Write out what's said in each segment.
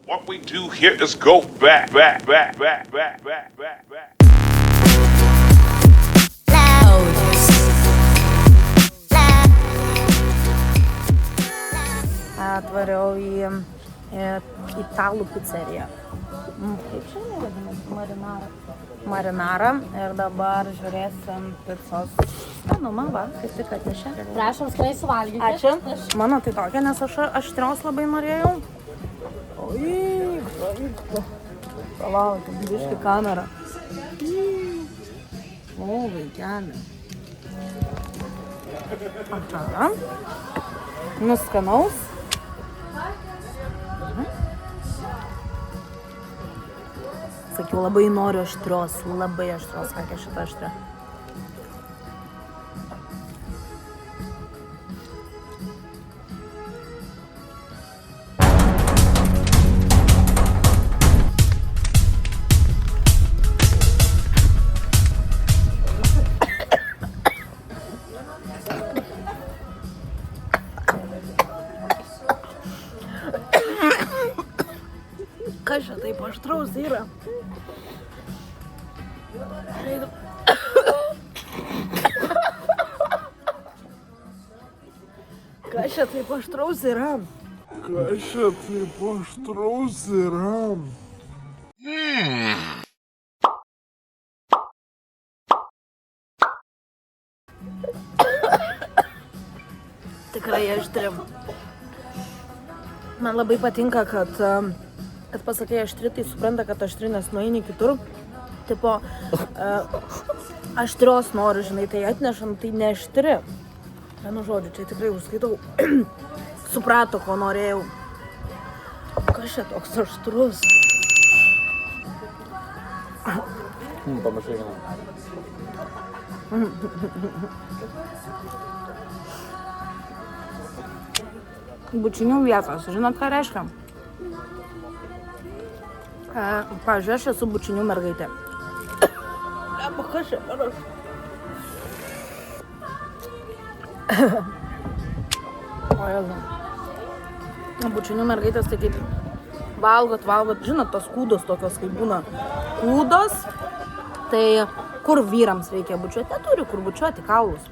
What we do here is go back. Atvariau į italų pizzeriją. Kaip šiandien vadinasi? Marinarą. Ir dabar žiūrėsim pizzos skanumą, va, kaip tik atnešė. Prašom, skaniai suvalgyti. Ačiū. Mano tai tokia, nes aš aštrios labai norėjau. Oi, palauk, biški kamerą. O, vaikelė. Aha. Nuskanaus. Sakiau, labai noriu aštrios, kokia šita aštria. Kas čia taip aštraus yra? Kas čia taip aštraus yra? Tikrai aštri. Man labai patinka, kad pasakai aštri, tai supranta, kad aštri, nes nueini kitur. Tipo, aštrios noriu, žinai, tai atnešam, tai ne aštri. Vienu žodžiu, čia tikrai užskaitau, suprato, ko norėjau. Kas čia toks aštrus? Pamažai vienam. Bučinių vietos, žinot, ką reiškia? Pavyzdžiui, aš esu bučinių mergaitė. Kas čia per aš? O, jėzau. Bučinių mergaitės tai kaip valgot. Žinot, tos kūdos tokios, kaip būna kūdos. Tai kur vyrams reikia bučiuoti, neturi kur bučiuoti kaulus.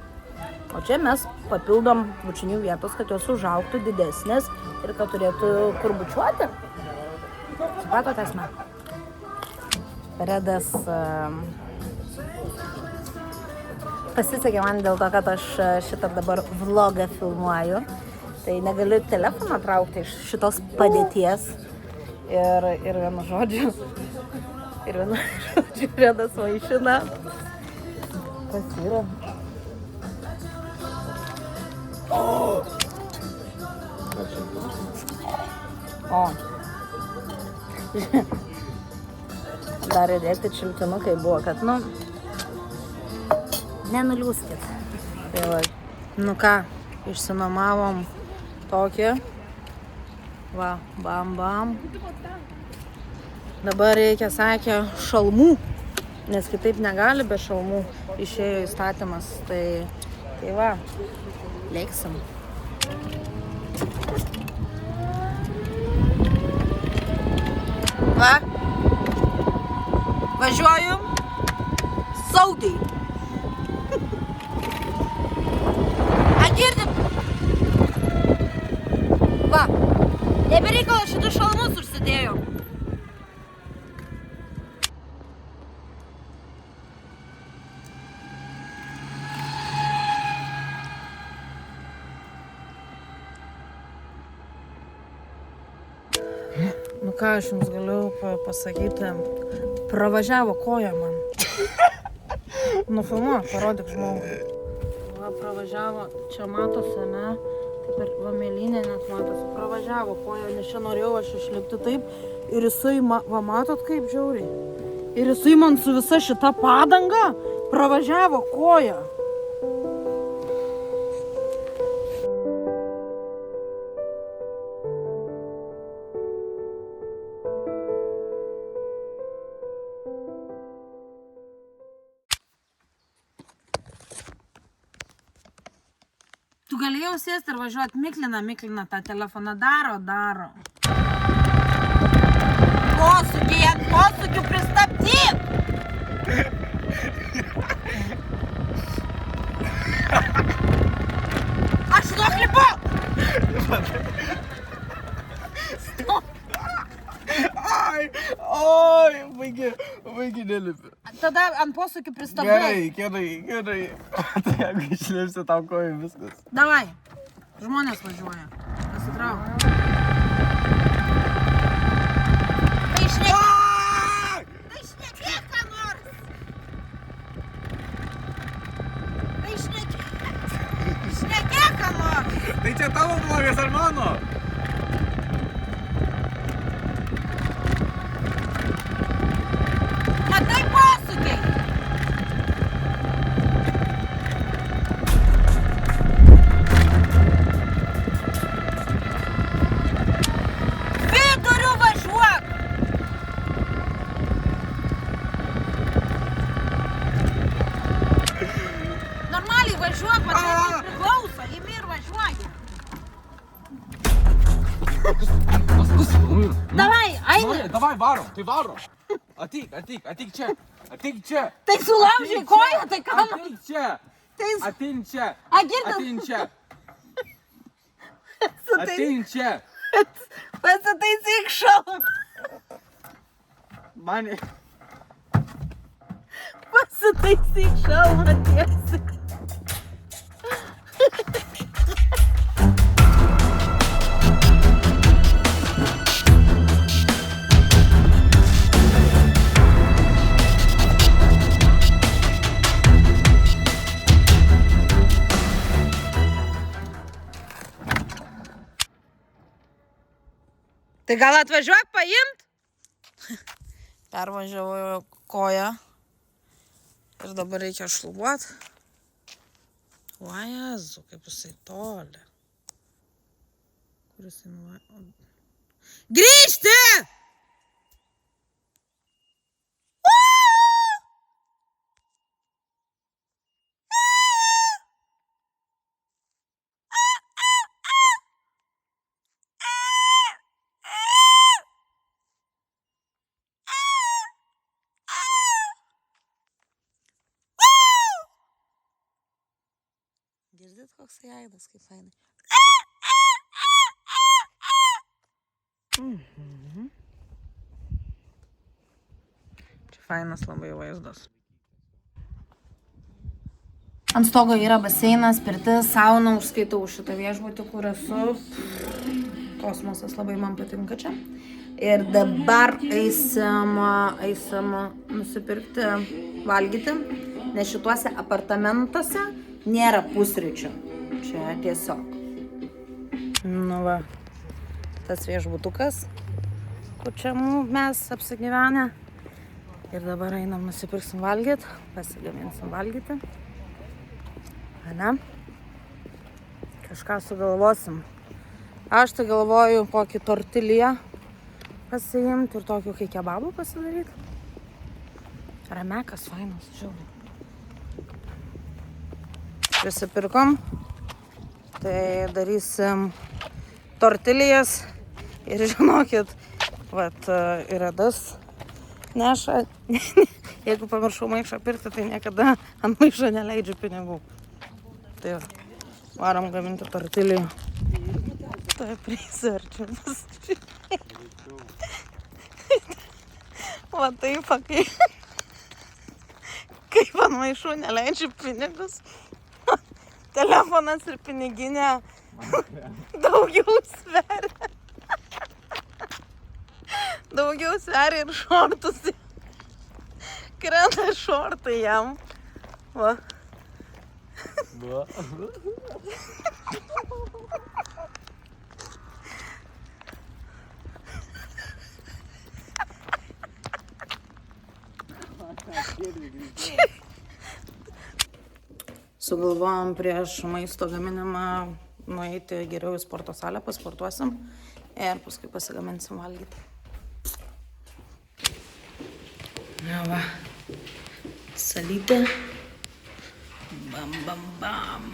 O čia mes papildom bučinių vietos, kad jos užaugtų didesnės ir kad turėtų kur bučiuoti. Supratot esmę? Redas pasisekė man dėl to, kad aš šitą dabar vlogą filmuoju. Tai negaliu telefoną traukti iš šitos padėties. Ir vienu žodžiu, Redas vaišina. Kas yra? O. Dar įdėti šiltinukai buvo, kad, nenuliūskit. Tai va, ką, išsinuomavom tokį. Va, bam. Dabar reikia, sakė, šalmų, nes kitaip negali be šalmų. Išėjo įstatymas, tai va, lėksim. Va, važiuoju saugiai. Girdim? Va, nebereikalo šitus šalmus užsidėjau. Ką aš jums galiu pasakyti, pravažiavo koja man. Nufilmuok, parodyk žmogui. Va, pravažiavo, čia matosi, ne, taip ir vamėlynė net matosi, pravažiavo koja, nes čia norėjau aš išlipti taip ir jisai, va matot kaip žiauriai, ir jisai man su visa šita padanga pravažiavo koja. Tu galėjau sėsti ir važiuoti, miklina tą telefoną, daro. Oi, vaikai nelipi. Tada ant posūkių pristabdai. Gerai. Tai jeigu išlipsi tau kojų viskas. Davai. Žmonės važiuoja. Pasitrauk. Tai šnekėk ką nors. Šnekėk ką nors. Tai čia tavo blogas ar mano? Matai posūkiai. Viduriu važiuok. Normaliai važiuok, man tai priklauso. Imi ir važiuoji. Davai, eini. Davai, varom, tai varom. Ateik čia. Tai sulaužiai koją, tai ką? Ateik čia. Atein čia. Atein čia. Pasitaisyk šalmą. Mane. Pasitaisyk šalmą tiesiai. Tai gal atvažiuok paimt? Pervažiavau koją. Ir dabar reikia šlubuot. O Jezu, kaip jisai toli. Kur jisai nuvažiavo? Grįžti! Girdit, koks aidas, kaip fainai. Čia fainas labai vaizdas. Ant stogo yra baseinas, pirtis, sauna, užskaitau šitą viešbutį, kur esu. Kosmosas labai man patinka čia. Ir dabar eisim nusipirkti, valgyti, nes šituose apartamentuose nėra pusryčių. Čia tiesiog. Nu va, tas viešbutukas, kur čia mes apsigyvenę. Ir dabar einam nusipirksim valgyti, pasigaminsim valgyti. Ane? Kažką sugalvosim. Aš tai galvoju kokį tortiliją pasiimti ir tokių kai kebabų pasidaryti. Ramekas fainas, žiūrėjau. Prisipirkom, tai darysim tortilijas ir žinokit, vat ir Adas neša, jeigu pamiršau maišą pirkti, tai niekada ant maišo neleidžiu pinigų. Tai varom gaminti tortilijų. Tai prisverčiam. Va taip, kaip ant maišų neleidžiu pinigus. Telefonas ir piniginė daugiau sveria. Daugiau sveria ir šortus. Krenta šortai jam. Va. Sugalvojom prieš maisto gaminimą nueiti geriau į sporto salę, pasportuosim ir paskui pasigaminsim valgyti. Na va, salytė. Bam, bam, bam.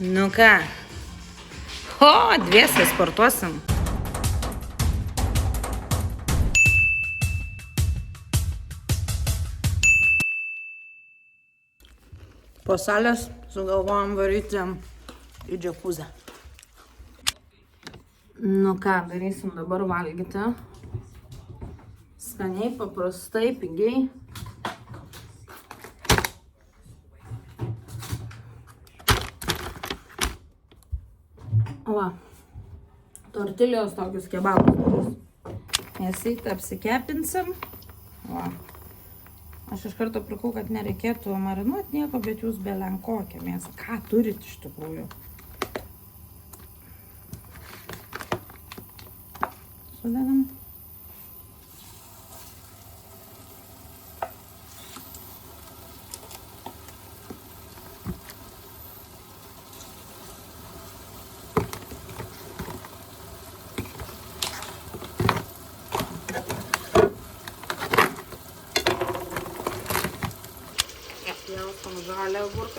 Nu ką? O, dviese sportuosim. Po salės sugalvojom varyti į džakuzę. Nu ką, darysim dabar valgyti. Skaniai, paprastai, pigiai. Va, tortilijos tokius kebabus. Mėsytę apsikepinsim. Va. Aš iš karto prikau, kad nereikėtų marinuoti nieko, bet jūs belenkokią mėsą. Ką turit iš tikrųjų? Sudedam.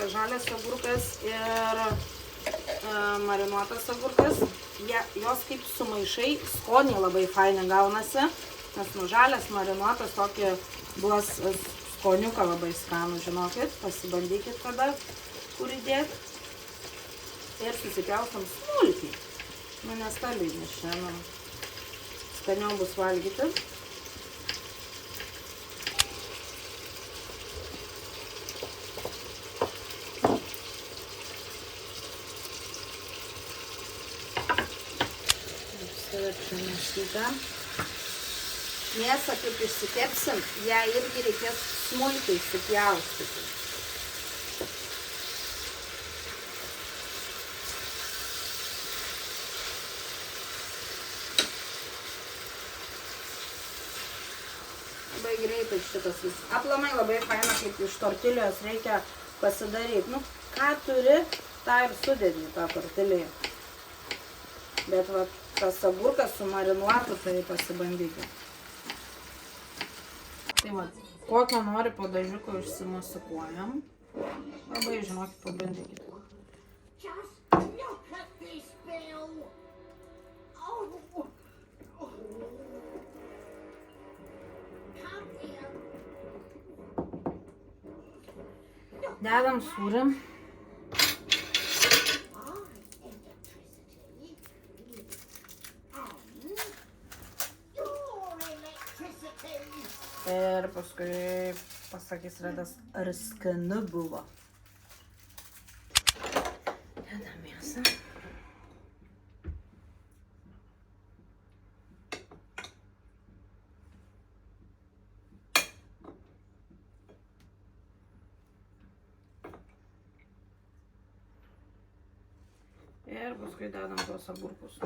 Žalias agurkas ir marinuotas agurkas. Jos kaip sumaišai, skoniai labai fainai gaunasi, nes žalias marinuotas tokį duos skoniuką labai skanų, žinokit, pasibandykit kada, kur įdėti. Ir susipjaustam smulkiai, nestambiai, nes šiandien skaniau bus valgyti. Mėsą kaip išsikepsim, ją irgi reikės smulkiai supjaustyti. Labai greitai šitas vis. Aplamai labai faina, kaip iš tortilijos reikia pasidaryti. Nu, ką turi, tą ir sudėdi tą tortiliją. Bet va, tas agurkas su marinuotu, tai pasibandykit. Tai va, kokią nori padažiuką išsimasikuojam. Labai, žinokit, pabandykit. Dedam sūrį. Ir paskui pasakys Redas, ar skanu buvo. Dedam mėsą. Ir paskui dedam tuos agurkus.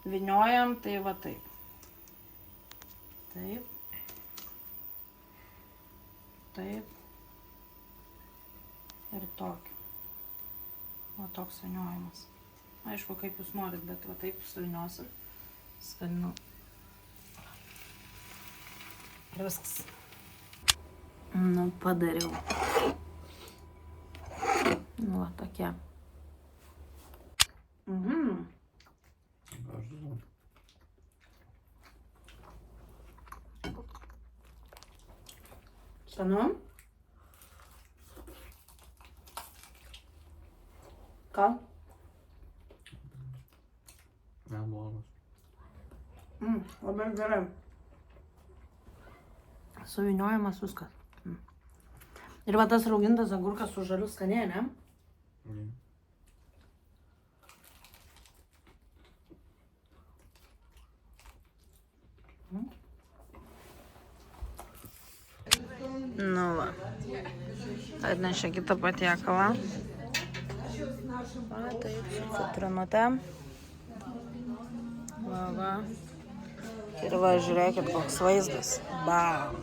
Vyniojam, tai va taip. Taip. Taip. Ir tokį. O toks vyniojimas. Aišku, kaip jūs norit, bet va taip suvyniosim. Skanu. Ir viskas. Nu, padariau. Nu, va tokia. Skanu? Ką? Neblogas. Labai gerai. Suvyniojamas viskas. Ir va tas raugintas agurkas su žaliu skanė, ne? Nu va. Atnešė kitą patiekalą. Va, taip, su citrinute. Va, va. Ir va, žiūrėkit, koks vaizdas. Bam.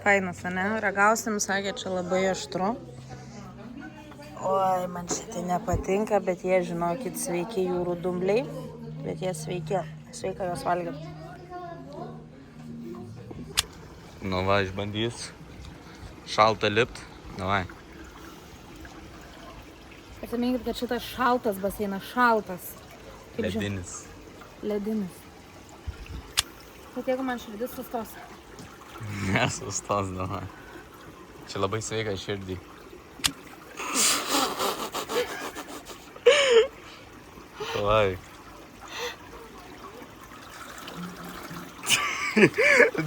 Fainas, ne? Ragausim, sakė, čia labai aštru. Oi, man šitai nepatinka, bet jie, žinokit, sveiki jūrų dumbliai. Bet jie sveiki. Sveika juos valgyti. Nu va, išbandys. Šalta lipt. Davai. Pasiminkit, kad šitas šaltas baseinas, šaltas. Kaip ži- Ledinis. Ledinis. Bet jeigu man širdis sustos. Nesustos, davai. Čia labai sveika širdį. Davai.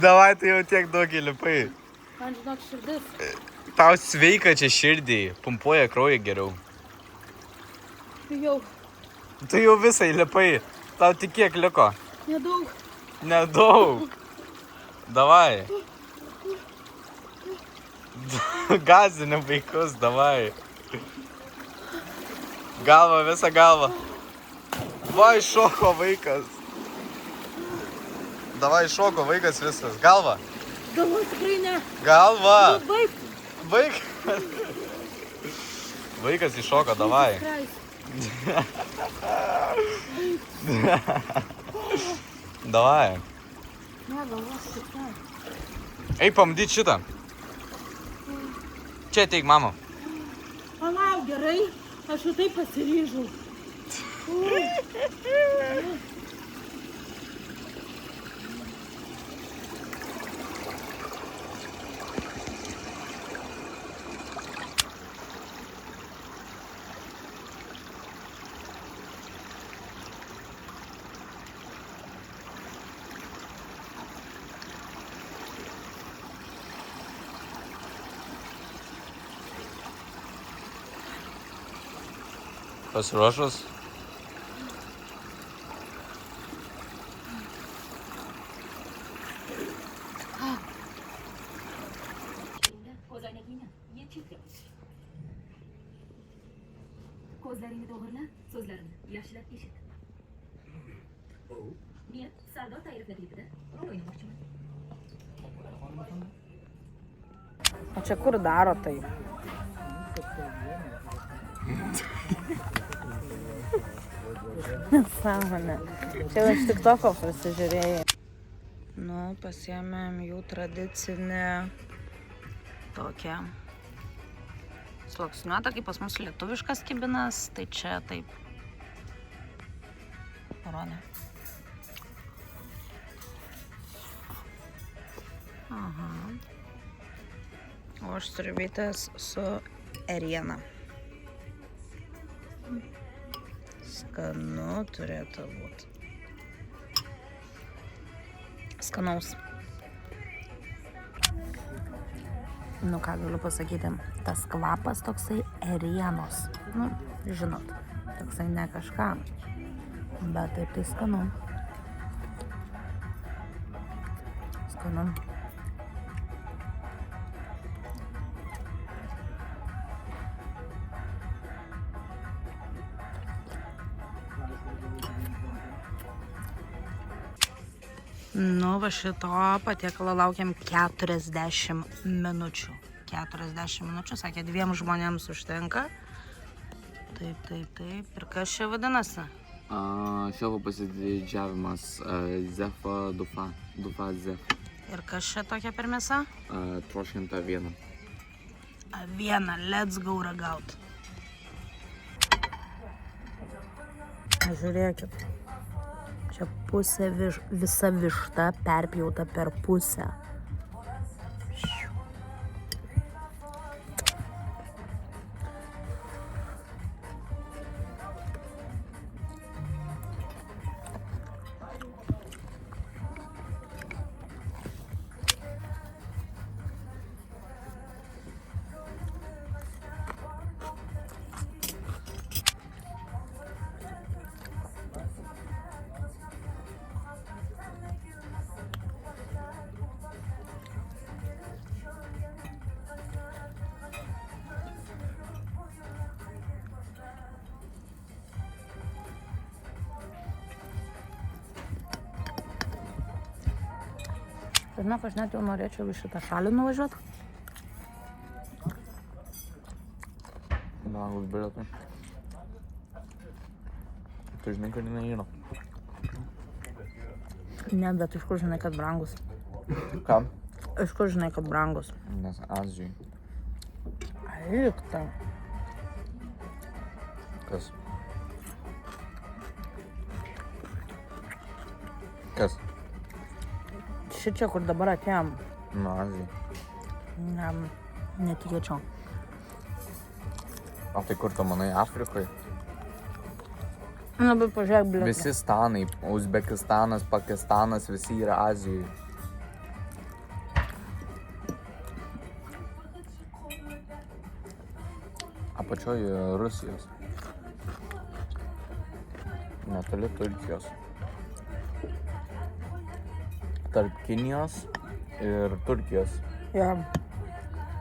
Davai, tai jau tiek daug įlipai. Man žinok širdis. Tau sveika čia širdį, pumpuoja kraują geriau. Jau Tu jau visą įlipai, tau tik kiek liko? nedaug. Nedaug. Davai. Gazini vaikus, davai. Galva, visą galvą. Vai, šoko vaikas. Davai, šoko vaikas visas. Galva. Galvoju tikrai ne. Galva. Baig. Vaikas. Vaikas iššoko, davai. Christ. Davai. Ne, galvos tik ne. Eik pamatyt šitą. Čia ateik, mama. Palauk, gerai. Aš jau taip pasiryžau. Pasiruošus? Ko'zoynakingni yechib yop. Ko'zlaringni to'g'irla, so'zlarimni yaxshilab eshit. Men Sardor Tayirov klipida rol o'ynamoqchiman. O čia kur daro tai? Nesąmonė. Čia aš tik toko pasižiūrėjau. Nu, pasiėmėm jų tradicinį tokią sluoksniuotą, kaip pas mus lietuviškas kibinas, tai čia taip. Parodė. Aha. O aš sriubytės su eriena. Skanu turėtų būti. Skanaus. Nu ką galiu pasakyti, tas kvapas toksai erienos. Nu, žinot, toksai ne kažką. Bet taip tai skanu. Skanu. Nu, va šito patiekalo laukiam 40 minučių. 40 minučių, sakė, 2 žmonėms užtenka. Taip. Ir kas čia vadinasi? Šefo pasididžiavimas Zefa Dufa Zef. Ir kas čia tokia per mėsa? Troškinta aviena. Aviena, let's go ragaut. Žiūrėkit. Čia pusė visa višta perpjauta per pusę. Žinok, aš net jau norėčiau į šitą šalį nuvažiuoti. Brangus bilietai. Tu žinai, kad jinai yra. Ne, bet iš kur žinai, kad brangus? Kam? Iš kur žinai, kad brangus? Nes Azijai. Eik ten. Kas? Kas? Šičia, kur dabar atėjom, Nu, Azija. netikėčiau. O tai kur tu manai, Afrikoje? Na, bet pažiūrėk, blėt. Visi stanai, Uzbekistanas, Pakistanas, visi yra Azijoje. Apačioje Rusijos. Netoli Turkijos. Tarp Kinijos ir Turkijos. Jo.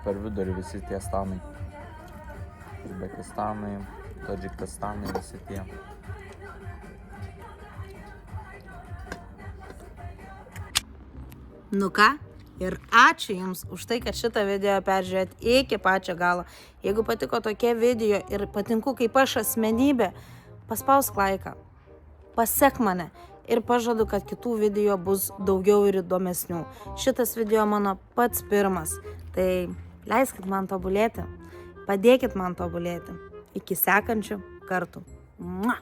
Per vidurį visi tie stanai. Uzbekistanai, Tadžikistanai, visi tie. Nu ką? Ir ačiū Jums už tai, kad šitą video peržiūrėt iki pačio galo. Jeigu patiko tokie video ir patinku kaip aš asmenybė, paspausk laiką, pasek mane ir pažadu, kad kitų video bus daugiau ir įdomesnių. Šitas video mano pats pirmas, tai leiskit man tobulėti, padėkit man tobulėti. Iki sekančių kartų. Mua.